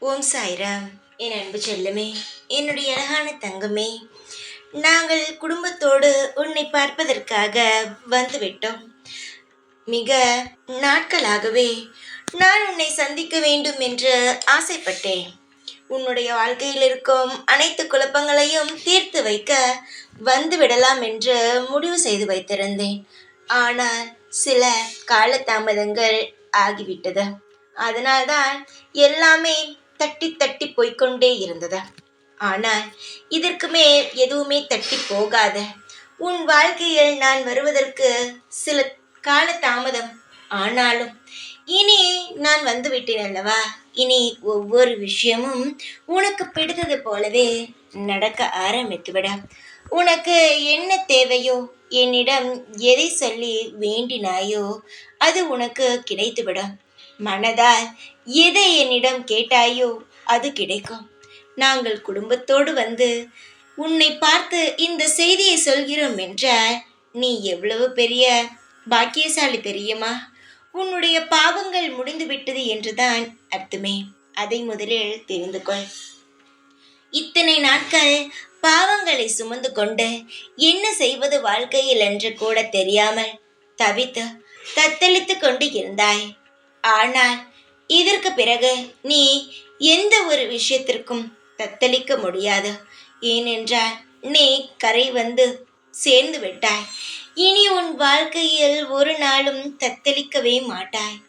ஓம் சாய்ராம். என் அன்பு செல்லமே, என்னுடைய அழகான தங்கமே, நாங்கள் குடும்பத்தோடு உன்னை பார்ப்பதற்காக வந்துவிட்டோம். மிக நாட்களாகவே நான் உன்னை சந்திக்க வேண்டும் என்று ஆசைப்பட்டேன். உன்னுடைய வாழ்க்கையில் இருக்கும் அனைத்து குழப்பங்களையும் தீர்த்து வைக்க வந்து விடலாம் என்று முடிவு செய்து வைத்திருந்தேன். ஆனால் சில காலதாமதங்கள் ஆகிவிட்டது. அதனால்தான் எல்லாமே தட்டி தட்டி போய்க்கொண்டே இருந்தது. ஆனால் இதற்கு மேல் எதுவுமே தட்டி போகாது. உன் வாழ்க்கையில் நான் வருவதற்கு சில கால தாமதம் ஆனாலும் இனி நான் வந்து விட்டேன் அல்லவா. இனி ஒவ்வொரு விஷயமும் உனக்கு பிடித்தது போலவே நடக்க ஆரம்பித்துவிட. உனக்கு என்ன தேவையோ, என்னிடம் எதை சொல்லி வேண்டினாயோ அது உனக்கு கிடைத்துவிடும். மனதால் எதை என்னிடம் கேட்டாயோ அது கிடைக்கும். நாங்கள் குடும்பத்தோடு வந்து உன்னை பார்த்து இந்த செய்தியை சொல்கிறோம் என்றால் நீ எவ்வளவு பெரிய பாக்கியசாலி தெரியுமா? உன்னுடைய பாவங்கள் முடிந்து விட்டது என்றுதான் அர்த்தமே. அதை முதலில் தெரிந்து கொள். இத்தனை நாட்கள் பாவங்களை சுமந்து கொண்டு என்ன செய்வது வாழ்க்கையில் என்று கூட தெரியாமல் தவித்து தத்தளித்து கொண்டு இருந்தாய். ஆனால் இதற்கு பிறகு நீ எந்த ஒரு விஷயத்திற்கும் தத்தளிக்க முடியாது. ஏனென்றால் நீ கரை வந்து சேர்ந்து விட்டாய். இனி உன் வாழ்க்கையில் ஒரு நாளும் தத்தளிக்கவே மாட்டாய்.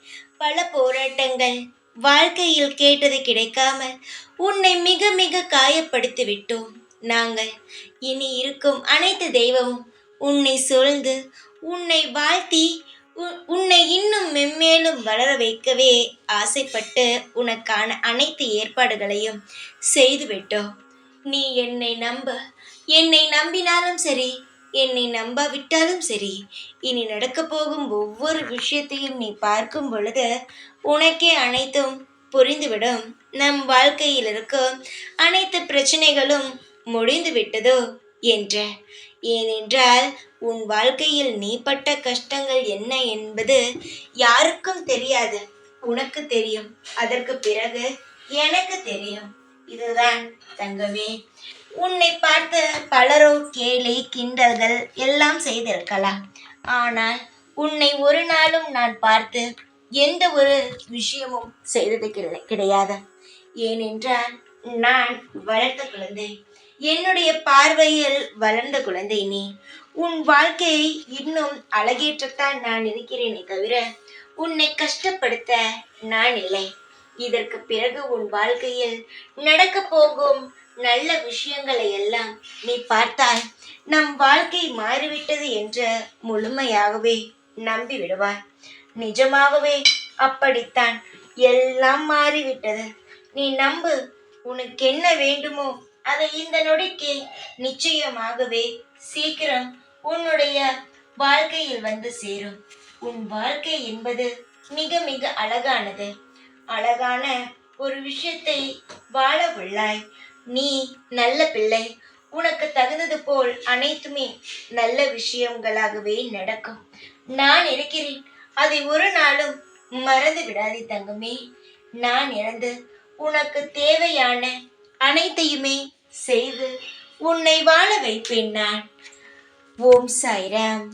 பல போராட்டங்கள் வாழ்க்கையில் கேட்டது கிடைக்காமல் உன்னை மிக மிக காயப்படுத்தி விட்டோம் நாங்கள். இனி இருக்கும் அனைத்து தெய்வமும் உன்னை சூழ்ந்து உன்னை வாழ்த்தி உன்னை இன்னும் மென்மேலும் வளர வைக்கவே ஆசைப்பட்டு உனக்கான அனைத்து ஏற்பாடுகளையும் செய்துவிட்டோம். நீ என்னை நம்ப. என்னை நம்பினாலும் சரி, என்னை நம்பாவிட்டாலும் சரி, இனி நடக்கப் போகும் ஒவ்வொரு விஷயத்தையும் நீ பார்க்கும் பொழுது உனக்கே அனைத்தும் புரிந்துவிடும். நம் வாழ்க்கையில் இருக்கும் அனைத்து பிரச்சனைகளும் முடிந்து விட்டதோ என்ற. ஏனென்றால் உன் வாழ்க்கையில் நீ பட்ட கஷ்டங்கள் என்ன என்பது யாருக்கும் தெரியாது. உனக்கு தெரியும். அதற்கு பிறகு எனக்கு தெரியும். இதுதான் தங்கமே. உன்னை பார்த்து பலரோ கேலி கிண்டல்கள் எல்லாம் செய்திருக்கலாம். ஆனால் உன்னை ஒரு நாளும் நான் பார்த்து எந்த ஒரு விஷயமும் செய்தது கிடையாது. ஏனென்றால் நான் வளர்த்த குழந்தை. என்னுடைய பார்வையில் வளர்ந்த குழந்தை நீ. உன் வாழ்க்கையை இன்னும் அழகேற்றத்தான் நான் இருக்கிறேனே தவிர உன்னை கஷ்டப்படுத்த நான் இல்லை. இதற்கு பிறகு உன் வாழ்க்கையில் நடக்க போகும் நல்ல விஷயங்களை எல்லாம் நீ பார்த்தால் நம் வாழ்க்கை மாறிவிட்டது என்று முழுமையாகவே நம்பி விடுவாய். நிஜமாகவே அப்படித்தான். எல்லாம் மாறிவிட்டது. நீ நம்பு. உனக்கு என்ன வேண்டுமோ அதை இந்த நொடிக்கு நிச்சயமாகவே சீக்கிரம் உன்னுடைய வாழ்க்கையில் வந்து சேரும். உன் வாழ்க்கை என்பது மிக மிக அழகானது. அழகான ஒரு விஷயத்தை வாழ உள்ளாய். நீ நல்ல பிள்ளை. உனக்கு தகுந்தது போல் அனைத்துமே நல்ல விஷயங்களாகவே நடக்கும். நான் இருக்கிறேன். அதை ஒரு நாளும் மறந்து விடாதே தங்கமே. நான் இறந்து உனக்கு தேவையான அனைத்தையுமே செய்து உன்னை வாழ வைப்பேன் நான். ஓம் சாய்ராம்.